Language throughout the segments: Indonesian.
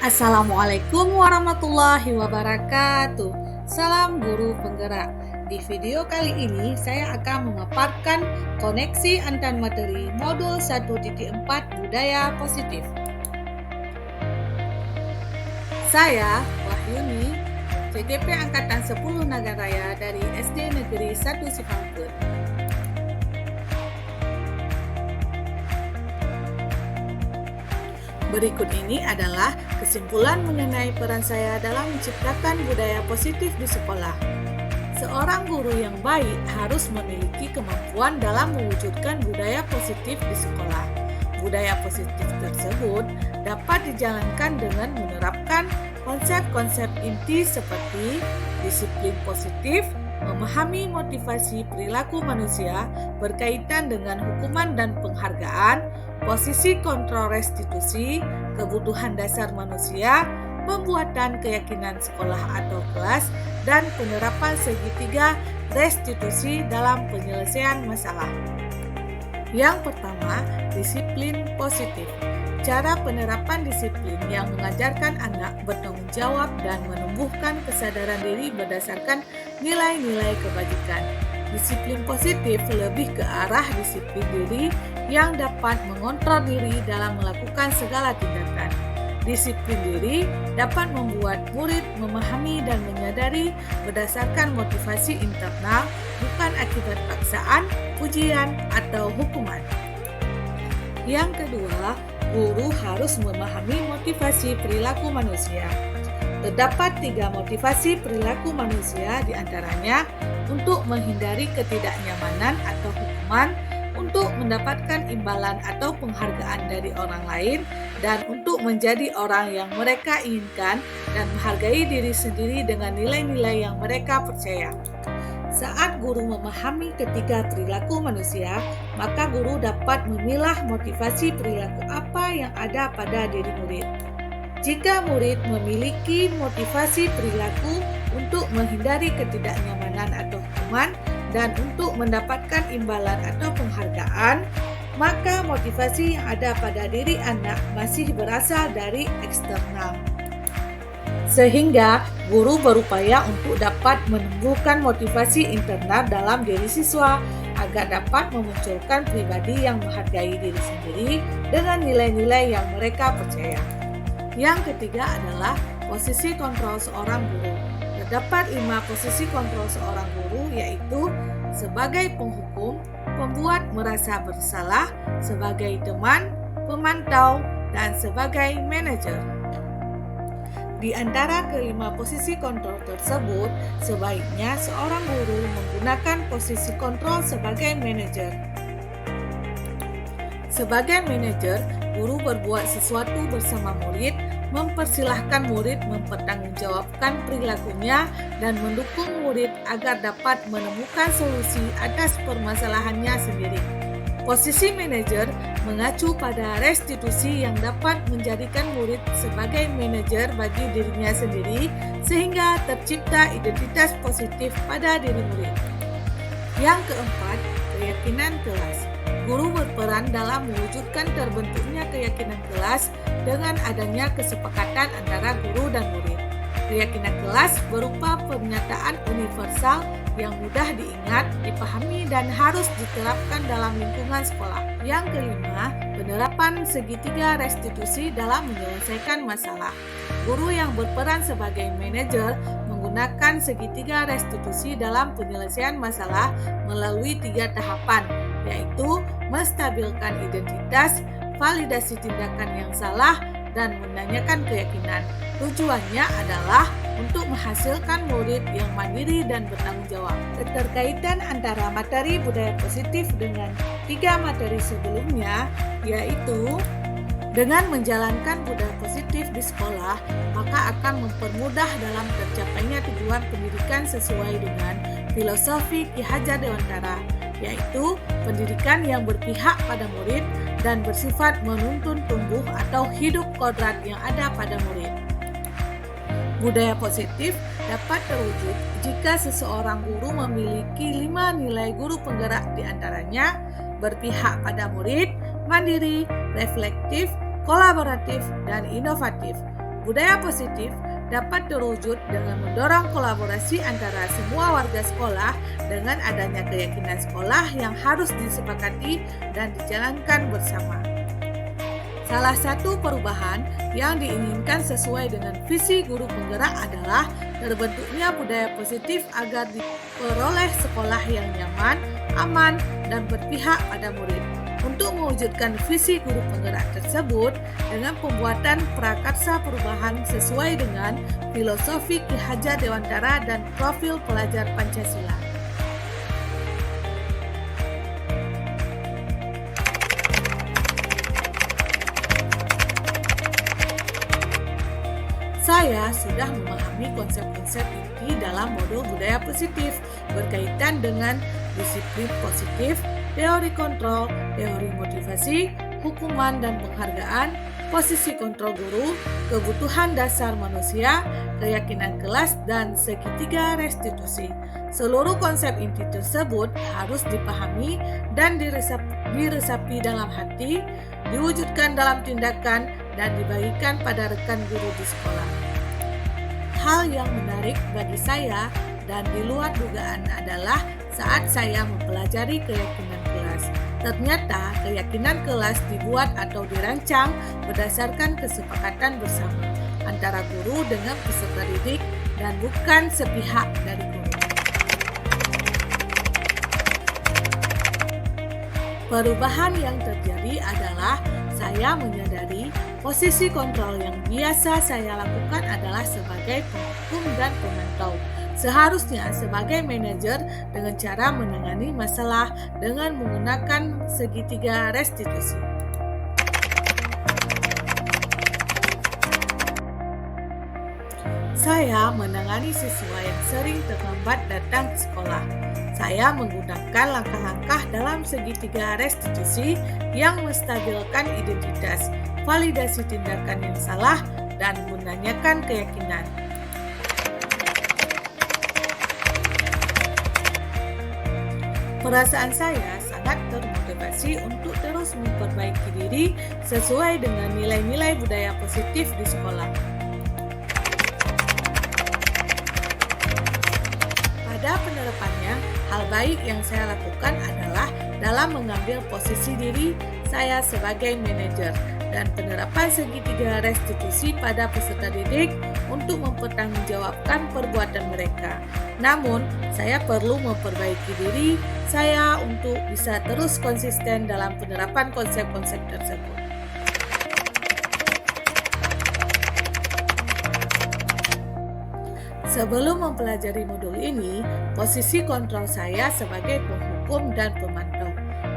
Assalamualaikum warahmatullahi wabarakatuh. Salam guru penggerak. Di video kali ini saya akan memaparkan koneksi antar materi modul 1.4 budaya positif. Saya Wahyuni, CGP Angkatan 10 Nagaraya dari SD Negeri 1 Sipangpur. Berikut ini adalah kesimpulan mengenai peran saya dalam menciptakan budaya positif di sekolah. Seorang guru yang baik harus memiliki kemampuan dalam mewujudkan budaya positif di sekolah. Budaya positif tersebut dapat dijalankan dengan menerapkan konsep-konsep inti seperti disiplin positif, memahami motivasi perilaku manusia berkaitan dengan hukuman dan penghargaan, posisi kontrol restitusi, kebutuhan dasar manusia, pembuatan keyakinan sekolah atau kelas, dan penerapan segitiga restitusi dalam penyelesaian masalah. Yang pertama, disiplin positif. Cara penerapan disiplin yang mengajarkan anak bertanggung jawab dan menumbuhkan kesadaran diri berdasarkan nilai-nilai kebajikan. Disiplin positif lebih ke arah disiplin diri yang dapat mengontrol diri dalam melakukan segala tindakan. Disiplin diri dapat membuat murid memahami dan menyadari berdasarkan motivasi internal, bukan akibat paksaan, ujian, atau hukuman. Yang kedua, guru harus memahami motivasi perilaku manusia. Terdapat 3 motivasi perilaku manusia, diantaranya untuk menghindari ketidaknyamanan atau hukuman, untuk mendapatkan imbalan atau penghargaan dari orang lain, dan untuk menjadi orang yang mereka inginkan dan menghargai diri sendiri dengan nilai-nilai yang mereka percaya. Saat guru memahami ketiga perilaku manusia, maka guru dapat memilah motivasi perilaku apa yang ada pada diri murid. Jika murid memiliki motivasi perilaku untuk menghindari ketidaknyamanan atau hukuman dan untuk mendapatkan imbalan atau penghargaan, maka motivasi yang ada pada diri anak masih berasal dari eksternal. Sehingga guru berupaya untuk dapat menumbuhkan motivasi internal dalam diri siswa agar dapat memunculkan pribadi yang menghargai diri sendiri dengan nilai-nilai yang mereka percaya. Yang ketiga adalah posisi kontrol seorang guru. Terdapat 5 posisi kontrol seorang guru, yaitu sebagai penghukum, pembuat merasa bersalah, sebagai teman, pemantau, dan sebagai manajer. Di antara kelima posisi kontrol tersebut, sebaiknya seorang guru menggunakan posisi kontrol sebagai manajer. Sebagai manajer, guru berbuat sesuatu bersama murid, mempersilahkan murid mempertanggungjawabkan perilakunya, dan mendukung murid agar dapat menemukan solusi atas permasalahannya sendiri. Posisi manajer mengacu pada restitusi yang dapat menjadikan murid sebagai manajer bagi dirinya sendiri, sehingga tercipta identitas positif pada diri murid. Yang keempat, keyakinan kelas. Guru berperan dalam mewujudkan terbentuknya keyakinan kelas dengan adanya kesepakatan antara guru dan murid. Keyakinan kelas berupa pernyataan universal yang mudah diingat, dipahami, dan harus diterapkan dalam lingkungan sekolah. Yang kelima, penerapan segitiga restitusi dalam menyelesaikan masalah. Guru yang berperan sebagai manajer menggunakan segitiga restitusi dalam penyelesaian masalah melalui 3 tahapan, yaitu menstabilkan identitas, validasi tindakan yang salah, dan menanyakan keyakinan. Tujuannya adalah untuk menghasilkan murid yang mandiri dan bertanggung jawab. Keterkaitan antara materi budaya positif dengan 3 materi sebelumnya, yaitu dengan menjalankan budaya positif di sekolah, maka akan mempermudah dalam tercapainya tujuan pendidikan sesuai dengan filosofi Ki Hajar Dewantara, yaitu pendidikan yang berpihak pada murid dan bersifat menuntun tumbuh atau hidup kodrat yang ada pada murid. Budaya positif dapat terwujud jika seseorang guru memiliki 5 nilai guru penggerak, diantaranya berpihak pada murid, mandiri, reflektif, kolaboratif, dan inovatif. Budaya positif dapat terwujud dengan mendorong kolaborasi antara semua warga sekolah dengan adanya keyakinan sekolah yang harus disepakati dan dijalankan bersama. Salah satu perubahan yang diinginkan sesuai dengan visi guru penggerak adalah terbentuknya budaya positif agar diperoleh sekolah yang nyaman, aman, dan berpihak pada murid. Untuk mewujudkan visi guru penggerak tersebut dengan pembuatan prakarsa perubahan sesuai dengan filosofi Ki Hajar Dewantara dan profil pelajar Pancasila. Saya sudah memahami konsep-konsep inti dalam modul budaya positif berkaitan dengan disiplin positif, teori kontrol, teori motivasi, hukuman dan penghargaan, posisi kontrol guru, kebutuhan dasar manusia, keyakinan kelas, dan segitiga restitusi. Seluruh konsep inti tersebut harus dipahami dan diresapi dalam hati, diwujudkan dalam tindakan, dan dibagikan pada rekan guru di sekolah. Hal yang menarik bagi saya dan di luar dugaan adalah saat saya mempelajari keyakinan kelas. Ternyata keyakinan kelas dibuat atau dirancang berdasarkan kesepakatan bersama antara guru dengan peserta didik dan bukan sepihak dari guru. Perubahan yang terjadi adalah saya menyadari posisi kontrol yang biasa saya lakukan adalah sebagai penghukum dan pemantau. Seharusnya sebagai manajer dengan cara menangani masalah dengan menggunakan segitiga restitusi. Saya menangani siswa yang sering terlambat datang ke sekolah. Saya menggunakan langkah-langkah dalam segitiga restitusi yang menstabilkan identitas, validasi tindakan yang salah, dan menanyakan keyakinan. Perasaan saya sangat termotivasi untuk terus memperbaiki diri sesuai dengan nilai-nilai budaya positif di sekolah. Pada penerapannya, hal baik yang saya lakukan adalah dalam mengambil posisi diri saya sebagai manajer dan penerapan segitiga restitusi pada peserta didik untuk mempertanggungjawabkan perbuatan mereka. Namun, saya perlu memperbaiki diri saya untuk bisa terus konsisten dalam penerapan konsep-konsep tersebut. Sebelum mempelajari modul ini, posisi kontrol saya sebagai penghukum dan pemantau.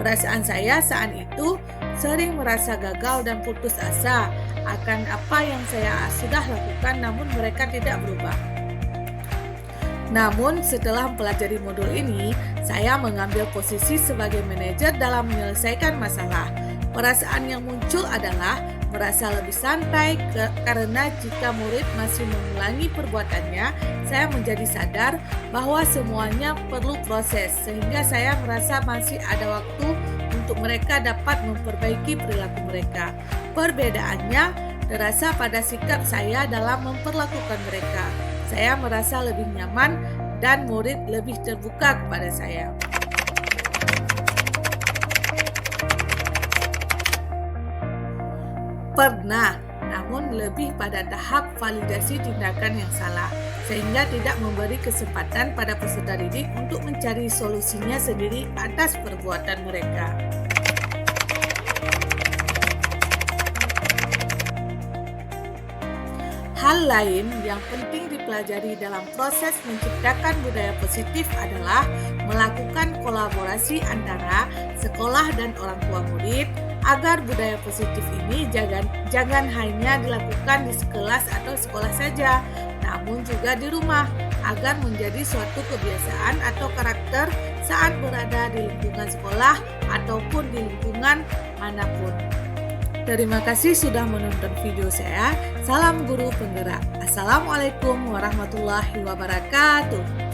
Perasaan saya saat itu sering merasa gagal dan putus asa akan apa yang saya sudah lakukan, namun mereka tidak berubah. Namun setelah mempelajari modul ini, saya mengambil posisi sebagai manajer dalam menyelesaikan masalah. Perasaan yang muncul adalah merasa lebih santai karena jika murid masih mengulangi perbuatannya, saya menjadi sadar bahwa semuanya perlu proses sehingga saya merasa masih ada waktu untuk mereka dapat memperbaiki perilaku mereka. Perbedaannya terasa pada sikap saya dalam memperlakukan mereka. Saya merasa lebih nyaman dan murid lebih terbuka kepada saya. Pernah, namun lebih pada tahap validasi tindakan yang salah, sehingga tidak memberi kesempatan pada peserta didik untuk mencari solusinya sendiri atas perbuatan mereka. Hal lain yang penting dipelajari dalam proses menciptakan budaya positif adalah melakukan kolaborasi antara sekolah dan orang tua murid agar budaya positif ini jangan hanya dilakukan di kelas atau sekolah saja, namun juga di rumah agar menjadi suatu kebiasaan atau karakter saat berada di lingkungan sekolah ataupun di lingkungan manapun. Terima kasih sudah menonton video saya. Salam guru penggerak. Assalamualaikum warahmatullahi wabarakatuh.